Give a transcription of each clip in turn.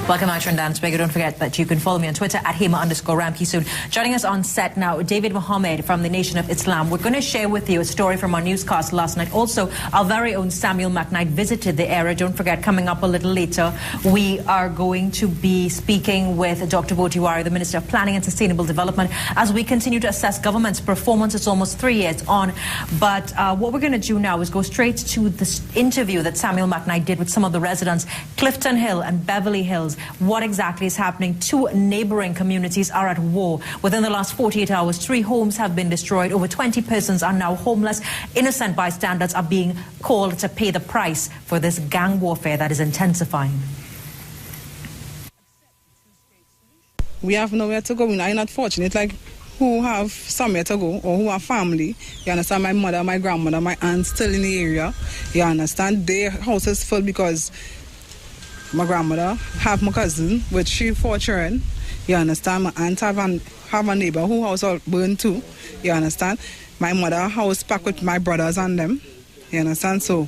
Welcome back to Trinidad Tobago. Don't forget that you can follow me on Twitter at Hema_Ramkissoon. Joining us on set now, David Mohammed from the Nation of Islam. We're going to share with you a story from our newscast last night. Also, our very own Samuel McKnight visited the area. Don't forget, coming up a little later, we are going to be speaking with Dr. Botiwari, the Minister of Planning and Sustainable Development, as we continue to assess government's performance. It's almost 3 years on. But what we're going to do now is go straight to this interview that Samuel McKnight did with some of the residents, Clifton Hill and Beverly Hills. What exactly is happening? Two neighboring communities are at war. Within the last 48 hours, 3 homes have been destroyed. Over 20 persons are now homeless. Innocent bystanders are being called to pay the price for this gang warfare that is intensifying. We have nowhere to go. I'm not fortunate like who have somewhere to go or who have family. You understand? My mother, my grandmother, my aunt still in the area. You understand? Their house is full because my grandmother have my cousin with 4 children. You understand? My aunt have a neighbor who house all burned too. You understand? My mother house packed with my brothers and them. You understand? So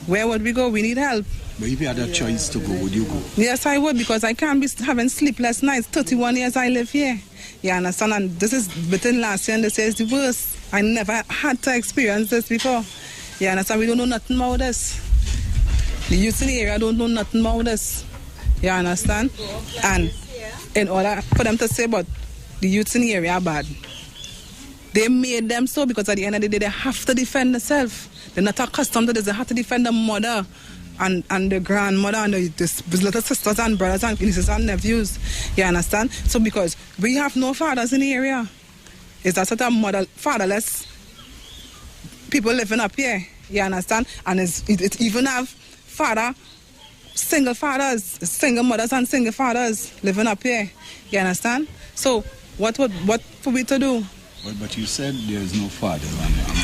where would we go? We need help. But if you had a choice to go, would you go? Yes, I would, because I can't be having sleepless nights. 31 years I live here. You understand? And this is between last year and this year is the worst. I never had to experience this before. You understand? We don't know nothing about this. The youth in the area don't know nothing about this. You understand? And in order for them to say, but the youth in the area are bad, they made them so because at the end of the day, they have to defend themselves. They're not accustomed to this. They have to defend the mother and the grandmother and the little sisters and brothers and nieces and nephews. You understand? So because we have no fathers in the area, it's a sort of fatherless people living up here. You understand? And it even have single fathers, single mothers and single fathers living up here. You understand? So what for we to do? But you said there's no father.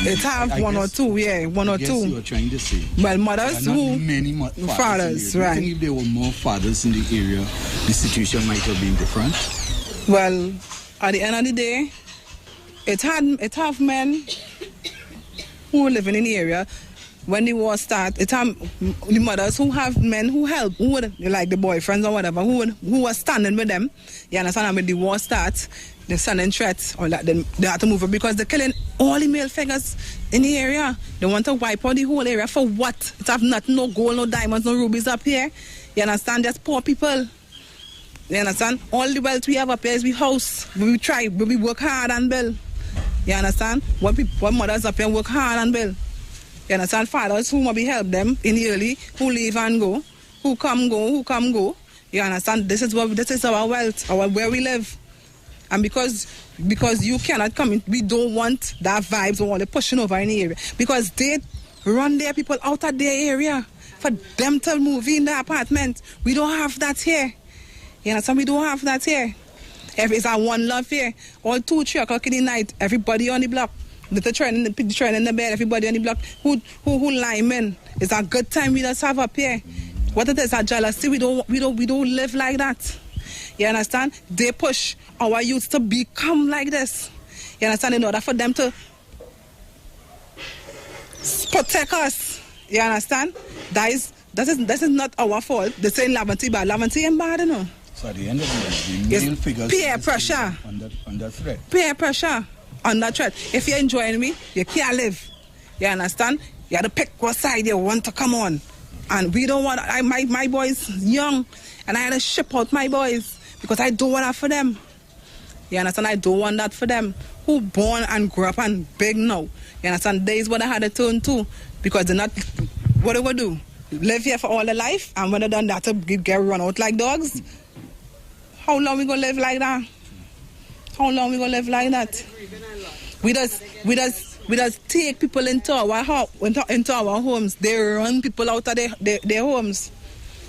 It have one or two, yeah, one or two. You were trying to say. Well, mothers who many fathers, right? I think if there were more fathers in the area, the situation might have been different. Well, at the end of the day, it have men who are living in the area. When the war starts, it have the mothers who have men who help, who would, like the boyfriends or whatever, who are standing with them. You understand? And when the war starts, they're sending threats or that they have to move it because they're killing all the male figures in the area. They want to wipe out the whole area for what? It have nothing, no gold, no diamonds, no rubies up here. You understand? Just poor people. You understand? All the wealth we have up here is we house. We try, we work hard and build. You understand? What mothers up here work hard and build. You understand? Fathers who maybe help them in the early, who leave and go, who come go. You understand? This is our wealth, where we live. And because you cannot come in, we don't want that vibes or all the pushing over in the area. Because they run their people out of their area for them to move in the apartment. We don't have that here. You understand? We don't have that here. It's our one love here. All 2, 3 o'clock in the night, everybody on the block. The train in the bed, everybody on the block who lime in. It's a good time we just have up here. What it is, a jealousy. We don't live like that. You understand? They push our youth to become like this. You understand? In order for them to protect us. You understand? That is not our fault. They say Lavanti bad. Lavanti ain't bad, you know. So at the end of the day, the male figures peer pressure. Under threat. Peer pressure. Under threat. If you're enjoying me, you can't live. You understand? You have to pick what side you want to come on. And we don't want, my boys young, and I had to ship out my boys because I don't want that for them. You understand? I don't want that for them. Who born and grew up and big now. You understand? Days what I had to turn to because they're not, what do we do? Live here for all their life, and when they're done that to get run out like dogs? How long we gonna live like that? How long we gonna live like that? We just take people into our homes. They run people out of their homes.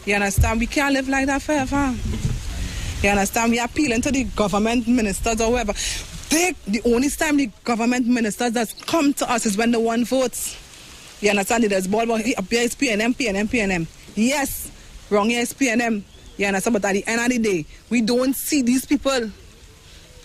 You understand? We can't live like that forever. You understand? We are appealing to the government ministers or whoever. The only time the government ministers that come to us is when the one votes. You understand? There's ball up here is PNM. Yes, wrong here is PNM. You understand? But at the end of the day, we don't see these people.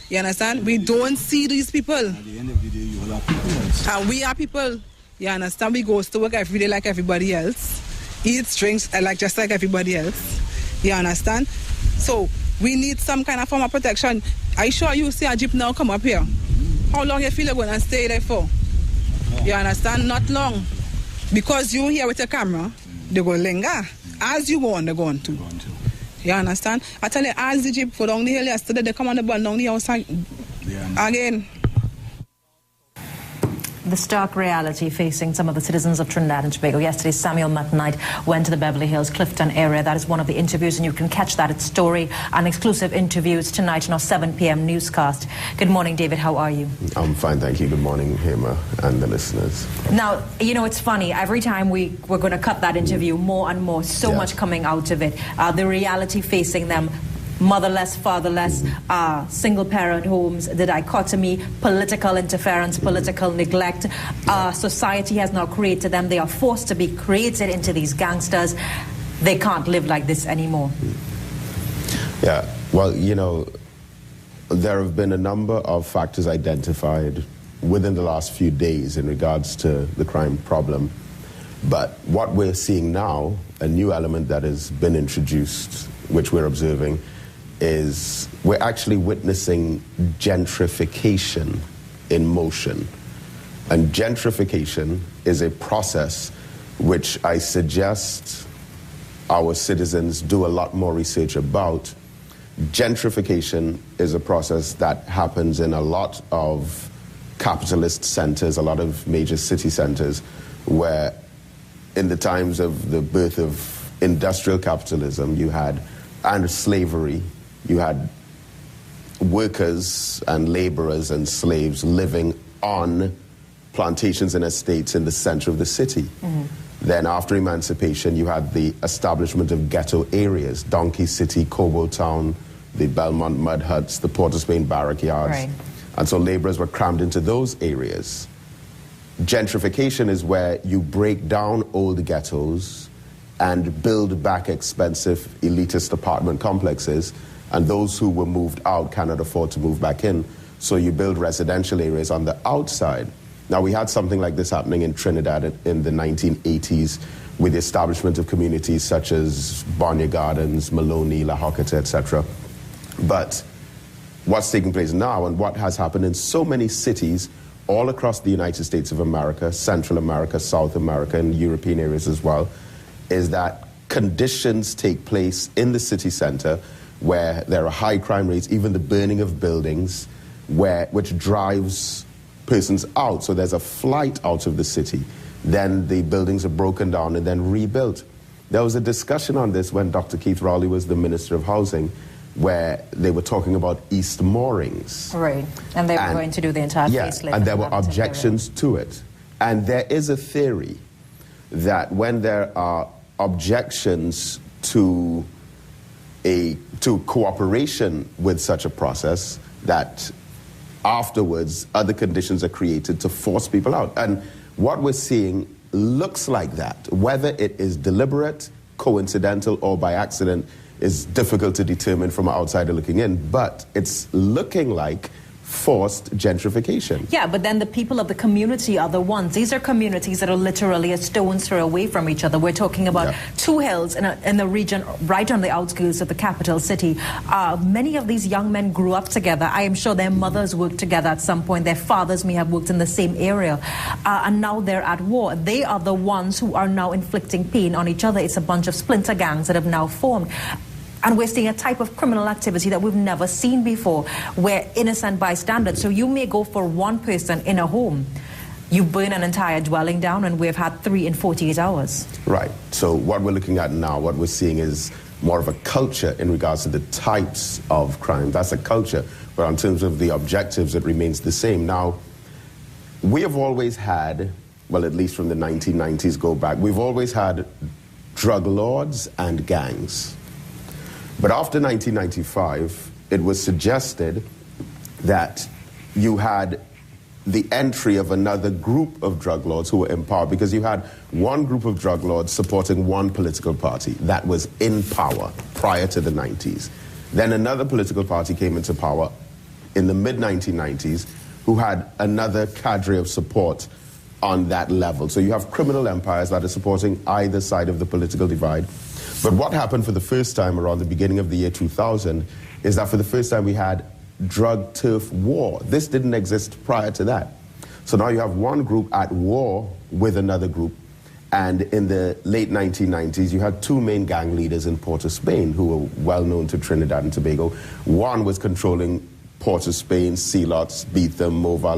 You understand? We don't see these people. At the end of the day, you all are people. And we are people. You understand? We go to work every day like everybody else. Eat, drinks, just like everybody else. You understand? So we need some kind of form of protection. I sure you see a jeep now come up here. How long you feel you're going to stay there for? You understand? Not long. Because you here with your camera, they're going to linger. As you go on, they're going to. You understand? I tell you, as the jeep go down the hill yesterday, they come on the ball down the outside again. The stark reality facing some of the citizens of Trinidad and Tobago. Yesterday, Samuel McKnight went to the Beverly Hills, Clifton area. That is one of the interviews, and you can catch that at Story and exclusive interviews tonight in our 7 p.m. newscast. Good morning, David. How are you? I'm fine, thank you. Good morning, Hema and the listeners. Now, you know, it's funny. Every time we're going to cut that interview, more and more, so much coming out of it. The reality facing them. Motherless, fatherless, single-parent homes, the dichotomy, political interference, political neglect. Society has now created them. They are forced to be created into these gangsters. They can't live like this anymore. Yeah, well, you know, there have been a number of factors identified within the last few days in regards to the crime problem. But what we're seeing now, a new element that has been introduced, which we're observing, is we're actually witnessing gentrification in motion. And gentrification is a process which I suggest our citizens do a lot more research about. Gentrification is a process that happens in a lot of capitalist centers, a lot of major city centers, where in the times of the birth of industrial capitalism, and slavery, you had workers and laborers and slaves living on plantations and estates in the center of the city. Mm-hmm. Then after emancipation, you had the establishment of ghetto areas, Donkey City, Cobo Town, the Belmont Mud Huts, the Port of Spain barrack yards. Right. And so laborers were crammed into those areas. Gentrification is where you break down old ghettos and build back expensive elitist apartment complexes, and those who were moved out cannot afford to move back in. So you build residential areas on the outside. Now, we had something like this happening in Trinidad in the 1980s with the establishment of communities such as Bonnier Gardens, Maloney, La Hocata, etc. But what's taking place now and what has happened in so many cities all across the United States of America, Central America, South America, and European areas as well, is that conditions take place in the city center where there are high crime rates, even the burning of buildings, which drives persons out. So there's a flight out of the city. Then the buildings are broken down and then rebuilt. There was a discussion on this when Dr. Keith Rowley was the Minister of Housing, where they were talking about East Moorings. Right, and they were going to do the entire facelift. And there were objections to it. And there is a theory that when there are objections to cooperation with such a process, that afterwards other conditions are created to force people out. And what we're seeing looks like that. Whether it is deliberate, coincidental, or by accident is difficult to determine from an outsider looking in, but it's looking like forced gentrification. Yeah, but then the people of the community are the ones. These are communities that are literally a stone's throw away from each other. We're talking about two hills in the region right on the outskirts of the capital city. Many of these young men grew up together. I am sure their mothers worked together at some point. Their fathers may have worked in the same area. And now they're at war. They are the ones who are now inflicting pain on each other. It's a bunch of splinter gangs that have now formed. And we're seeing a type of criminal activity that we've never seen before, where innocent bystanders. So you may go for one person in a home, you burn an entire dwelling down, and we've had 3 in 48 hours. Right. So what we're looking at now, what we're seeing is more of a culture in regards to the types of crime. That's a culture. But in terms of the objectives, it remains the same. Now, we have always had, well, at least from the 1990s go back, we've always had drug lords and gangs. But after 1995, it was suggested that you had the entry of another group of drug lords who were in power, because you had one group of drug lords supporting one political party that was in power prior to the 90s. Then another political party came into power in the mid-1990s who had another cadre of support on that level. So you have criminal empires that are supporting either side of the political divide. But what happened for the first time around the beginning of the year 2000 is that for the first time we had drug turf war. This didn't exist prior to that. So now you have one group at war with another group. And in the late 1990s, you had two main gang leaders in Port of Spain who were well known to Trinidad and Tobago. One was controlling Port of Spain, Sealots, Beetham, Mova,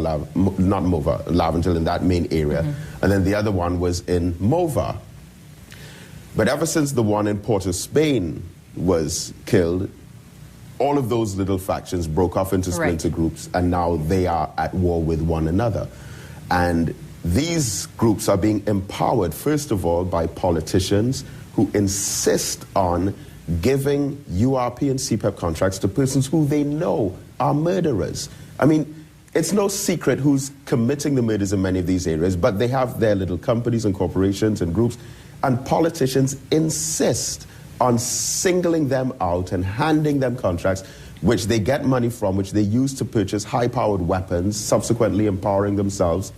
not Mova, Laventille, in that main area. And then the other one was in Mova. But ever since the one in Port of Spain was killed, all of those little factions broke off into splinter groups, and now they are at war with one another. And these groups are being empowered, first of all, by politicians who insist on giving URP and CPEP contracts to persons who they know are murderers. I mean, it's no secret who's committing the murders in many of these areas, but they have their little companies and corporations and groups, and politicians insist on singling them out and handing them contracts which they get money from, which they use to purchase high-powered weapons, subsequently empowering themselves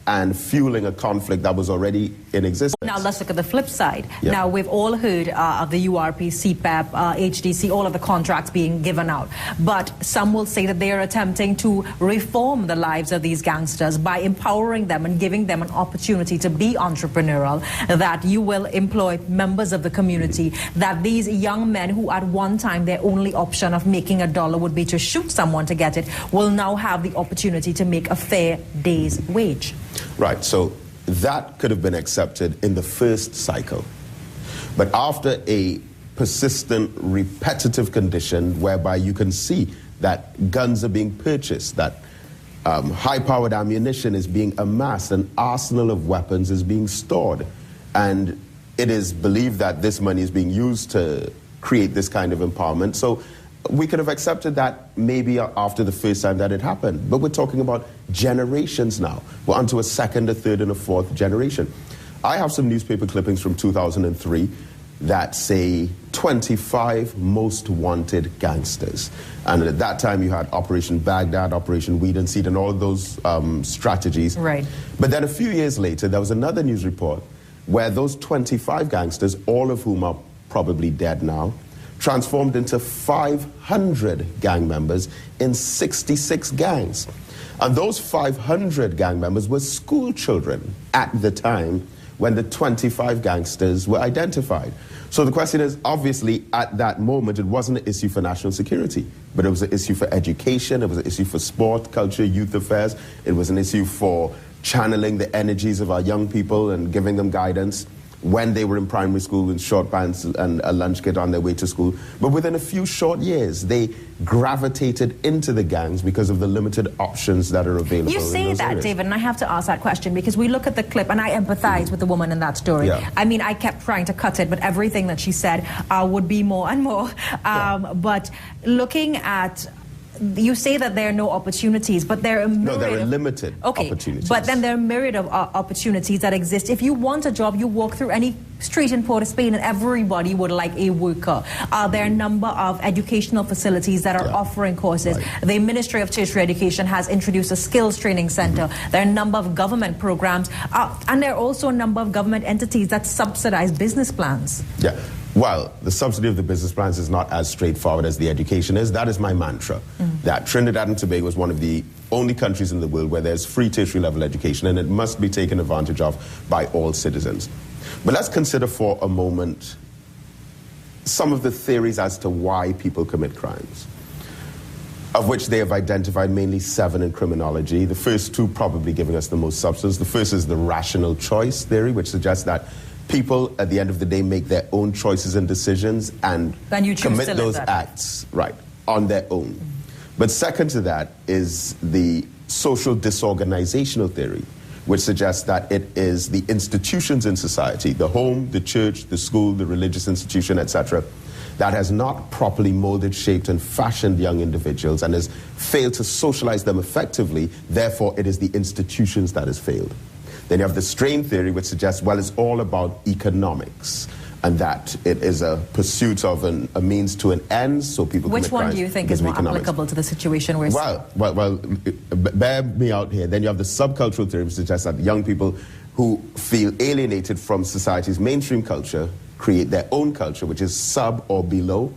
and fueling a conflict that was already in existence. Now let's look at the flip side. Now we've all heard of the URP, CPEP, HDC, all of the contracts being given out. But some will say that they are attempting to reform the lives of these gangsters by empowering them and giving them an opportunity to be entrepreneurial, that you will employ members of the community, that these young men who at one time their only option of making a dollar would be to shoot someone to get it, will now have the opportunity to make a fair day's wage. Right, so that could have been accepted in the first cycle. But after a persistent, repetitive condition whereby you can see that guns are being purchased, that high-powered ammunition is being amassed, an arsenal of weapons is being stored, and it is believed that this money is being used to create this kind of empowerment. So we could have accepted that maybe after the first time that it happened. But we're talking about generations now. We're onto a second, a third, and a fourth generation. I have some newspaper clippings from 2003 that say 25 most wanted gangsters. And at that time you had Operation Baghdad, Operation Weed and Seed, and all those strategies. Right. But then a few years later, there was another news report where those 25 gangsters, all of whom are probably dead now, transformed into 500 gang members in 66 gangs. And those 500 gang members were school children at the time when the 25 gangsters were identified. So the question is, obviously, at that moment, it wasn't an issue for national security, but it was an issue for education, it was an issue for sport, culture, youth affairs, it was an issue for channeling the energies of our young people and giving them guidance when they were in primary school with short pants and a lunch kit on their way to school. But within a few short years, they gravitated into the gangs because of the limited options that are available. You say that, areas. David, and I have to ask that question because we look at the clip, and I empathize with the woman in that story. Yeah. I mean, I kept trying to cut it, but everything that she said would be more and more. But looking at... You say that there are no opportunities, but there are no, there are limited opportunities. But then there are a myriad of opportunities that exist. If you want a job, you walk through any street in Port of Spain and everybody would like a worker. There are a number of educational facilities that are offering courses. Right. The Ministry of Tertiary Education has introduced a skills training center. There are a number of government programs, and there are also a number of government entities that subsidize business plans. Yeah. Well, the subsidy of the business plans is not as straightforward as the education is. That is my mantra, that Trinidad and Tobago is one of the only countries in the world where there's free tertiary level education, and it must be taken advantage of by all citizens. But let's consider for a moment some of the theories as to why people commit crimes, of which they have identified mainly 7 in criminology. The first 2 probably giving us the most substance. The first is the rational choice theory, which suggests that people, at the end of the day, make their own choices and decisions and commit those acts on their own. But second to that is the social disorganizational theory, which suggests that it is the institutions in society, the home, the church, the school, the religious institution, etc., that has not properly molded, shaped, and fashioned young individuals and has failed to socialize them effectively. Therefore, it is the institutions that has failed. Then you have the strain theory, which suggests, well, it's all about economics, and that it is a pursuit of a means to an end, so people Which one do you think is more applicable to the situation we're seeing? Well, bear me out here. Then you have the subcultural theory, which suggests that young people who feel alienated from society's mainstream culture create their own culture, which is sub or below.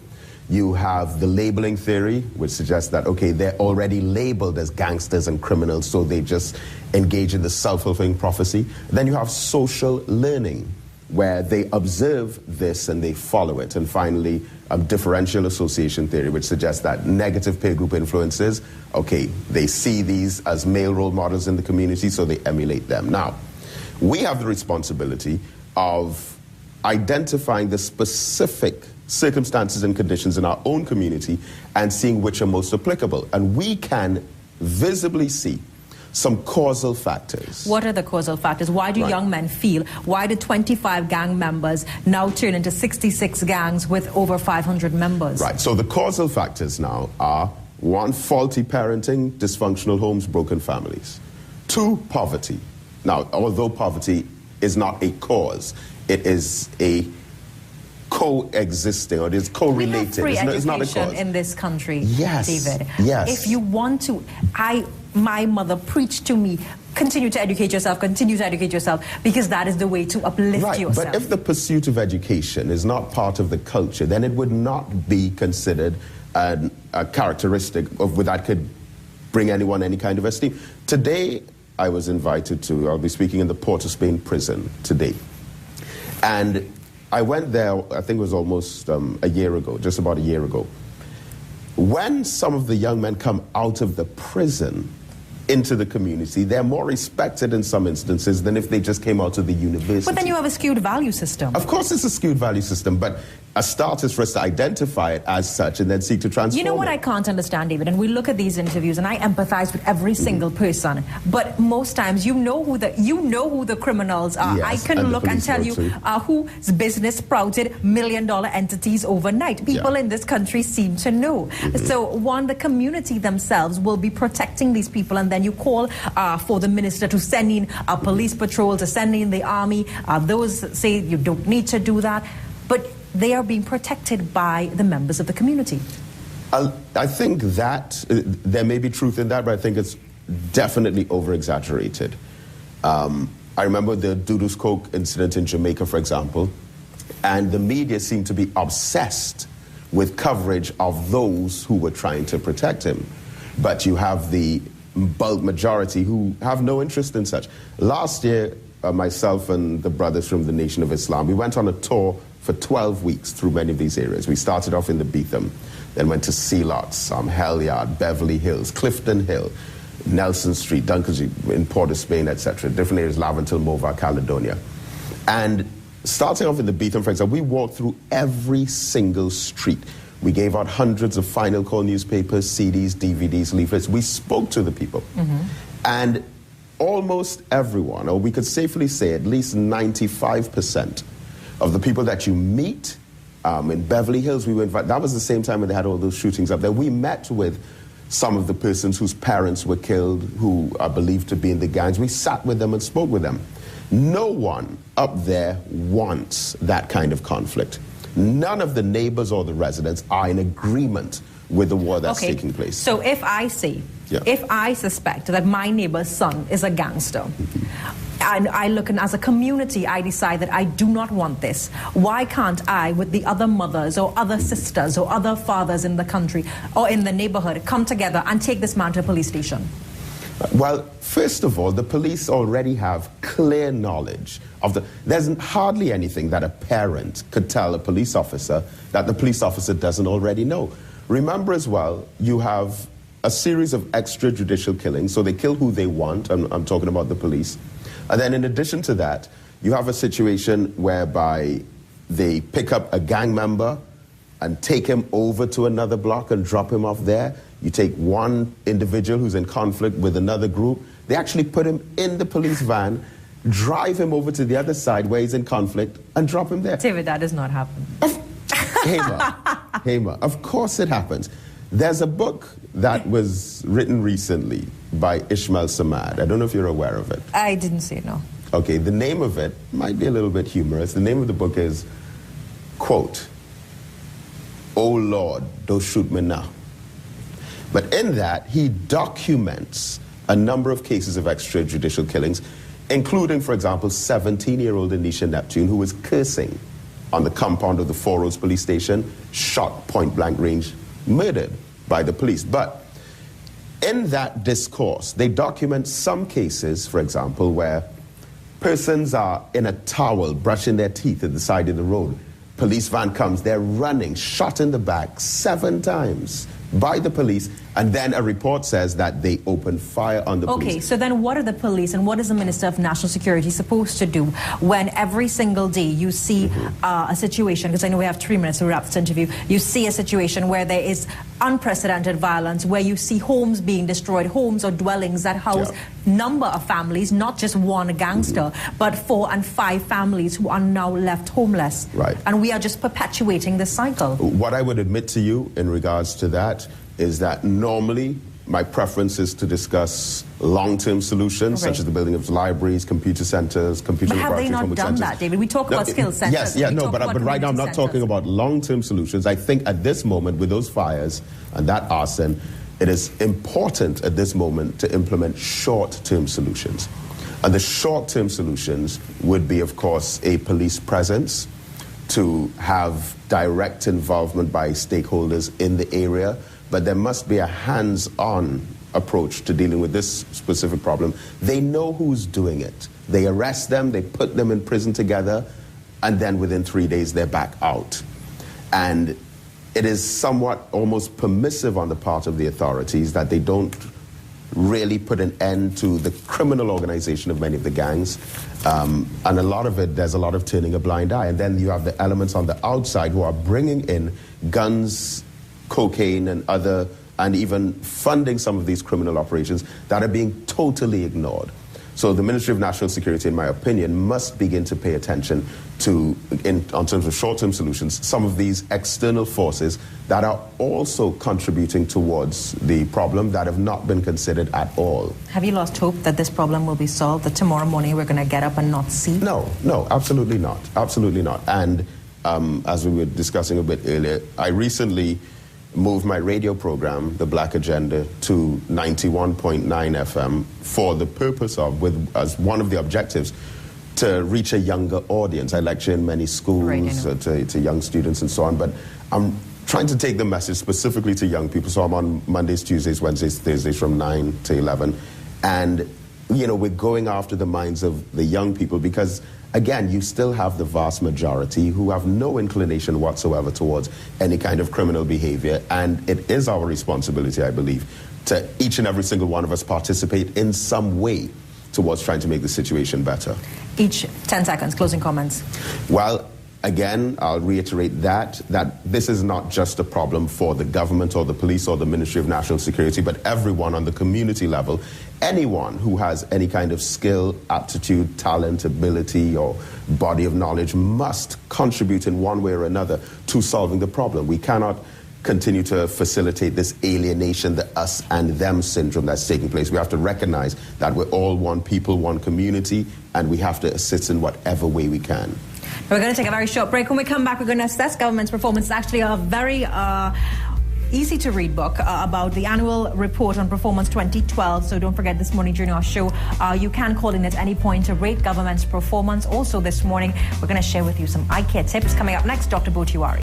You have the labeling theory, which suggests that, okay, they're already labeled as gangsters and criminals, so they just engage in the self-fulfilling prophecy. Then you have social learning, where they observe this and they follow it. And finally, differential association theory, which suggests that negative peer group influences, okay, they see these as male role models in the community, so they emulate them. Now, we have the responsibility of identifying the specific circumstances and conditions in our own community and seeing which are most applicable. And we can visibly see some causal factors. What are the causal factors? Why do young men feel? Why do 25 gang members now turn into 66 gangs with over 500 members? Right, so the causal factors now are: 1, faulty parenting, dysfunctional homes, broken families. 2, poverty. Now, although poverty is not a cause, it is a coexisting, or it is correlated. We have free it's not a education cause in this country, yes, David. Yes. If you want to, my mother preached to me, continue to educate yourself, because that is the way to uplift yourself. But if the pursuit of education is not part of the culture, then it would not be considered a characteristic that could bring anyone any kind of esteem. Today, I was invited I'll be speaking in the Port of Spain prison today. And I went there, I think it was almost a year ago, just about a year ago. When some of the young men come out of the prison into the community, they're more respected in some instances than if they just came out of the university. But then you have a skewed value system. Of course it's a skewed value system, but a start is for us to identify it as such and then seek to transform it. You know what I can't understand, David, and we look at these interviews and I empathize with every single person, but most times you know who the criminals are. Yes, I can look and tell you whose business sprouted $1 million entities overnight. People in this country seem to know. So one, the community themselves will be protecting these people, and then you call for the minister to send in a police patrol, to send in the army. Those say you don't need to do that, but they are being protected by the members of the community. I think that there may be truth in that, but I think it's definitely over-exaggerated. I remember the Dudus Coke incident in Jamaica, for example, and the media seemed to be obsessed with coverage of those who were trying to protect him. But you have the bulk majority who have no interest in such. Last year, myself and the brothers from the Nation of Islam, we went on a tour for 12 weeks through many of these areas. We started off in the Beetham, then went to Sealots, Helyard, Beverly Hills, Clifton Hill, Nelson Street, Duncan Street, in Port of Spain, etc. Different areas, Laventil, Mova, Caledonia. And starting off in the Beetham, for example, we walked through every single street. We gave out hundreds of final call newspapers, CDs, DVDs, leaflets. We spoke to the people. And almost everyone, or we could safely say at least 95% of the people that you meet in Beverly Hills, that was the same time when they had all those shootings up there. We met with some of the persons whose parents were killed, who are believed to be in the gangs. We sat with them and spoke with them. No one up there wants that kind of conflict. None of the neighbors or the residents are in agreement with the war that's taking place. So if I say, if I suspect that my neighbor's son is a gangster, and I look, and as a community, I decide that I do not want this, why can't I, with the other mothers or other sisters or other fathers in the country or in the neighborhood, come together and take this man to a police station? Well, first of all, the police already have clear knowledge of there's hardly anything that a parent could tell a police officer that the police officer doesn't already know. Remember as well, you have a series of extrajudicial killings, so they kill who they want, I'm talking about the police. And then in addition to that, you have a situation whereby they pick up a gang member and take him over to another block and drop him off there. You take one individual who's in conflict with another group, they actually put him in the police van, drive him over to the other side where he's in conflict, and drop him there. David, that does not happen. Hema, of course it happens. There's a book that was written recently by Ishmael Samad. I don't know if you're aware of it. I didn't see it, no. Okay, the name of it might be a little bit humorous. The name of the book is, quote, "Oh Lord, don't shoot me now." But in that, he documents a number of cases of extrajudicial killings, including, for example, 17-year-old Anisha Neptune, who was cursing on the compound of the Four Roads police station, shot point blank range, murdered by the police. But in that discourse, they document some cases, for example, where persons are in a towel brushing their teeth at the side of the road. Police van comes, they're running, shot in the back 7 times by the police, and then a report says that they opened fire on the police. Okay, so then what are the police and what is the Minister of National Security supposed to do when every single day you see a situation, because I know we have 3 minutes to wrap this interview, you see a situation where there is unprecedented violence, where you see homes being destroyed, homes or dwellings that house number of families, not just one gangster, but 4 and 5 families who are now left homeless. Right. And we are just perpetuating this cycle. What I would admit to you in regards to that is that normally my preference is to discuss long-term solutions, such as the building of libraries, computer centers, computer But have they laboratories, not done centers. that, David? We talk about skill centers. Yes, yeah, no, but right now I'm not talking about long-term solutions. I think at this moment, with those fires and that arson, it is important at this moment to implement short-term solutions. And the short-term solutions would be, of course, a police presence, to have direct involvement by stakeholders in the area, but there must be a hands-on approach to dealing with this specific problem. They know who's doing it. They arrest them, they put them in prison together, and then within 3 days they're back out. And it is somewhat almost permissive on the part of the authorities that they don't really put an end to the criminal organization of many of the gangs. And a lot of it, there's a lot of turning a blind eye. And then you have the elements on the outside who are bringing in guns, cocaine, and even funding some of these criminal operations that are being totally ignored. So the Ministry of National Security, in my opinion, must begin to pay attention to, on terms of short-term solutions, some of these external forces that are also contributing towards the problem that have not been considered at all. Have you lost hope that this problem will be solved, that tomorrow morning we're going to get up and not see? No, absolutely not. Absolutely not. And as we were discussing a bit earlier, I recently moved my radio program, The Black Agenda, to 91.9 FM for the purpose of, as one of the objectives, to reach a younger audience. I lecture in many schools to young students and so on, but I'm trying to take the message specifically to young people. So I'm on Mondays, Tuesdays, Wednesdays, Thursdays from 9 to 11. And, you know, we're going after the minds of the young people because, again, you still have the vast majority who have no inclination whatsoever towards any kind of criminal behavior. And it is our responsibility, I believe, to each and every single one of us participate in some way towards trying to make the situation better. Each 10 seconds, closing comments. Well, again, I'll reiterate that this is not just a problem for the government or the police or the Ministry of National Security, but everyone on the community level. Anyone who has any kind of skill, aptitude, talent, ability, or body of knowledge must contribute in one way or another to solving the problem. We cannot continue to facilitate this alienation, the us and them syndrome that's taking place. We have to recognize that we're all one people, one community, and we have to assist in whatever way we can. We're going to take a very short break. When we come back, we're going to assess government's performance. It's actually a very easy-to-read book about the annual report on performance 2012. So don't forget, this morning during our show, you can call in at any point to rate government's performance. Also this morning, we're going to share with you some eye care tips. Coming up next, Dr. Botiwari.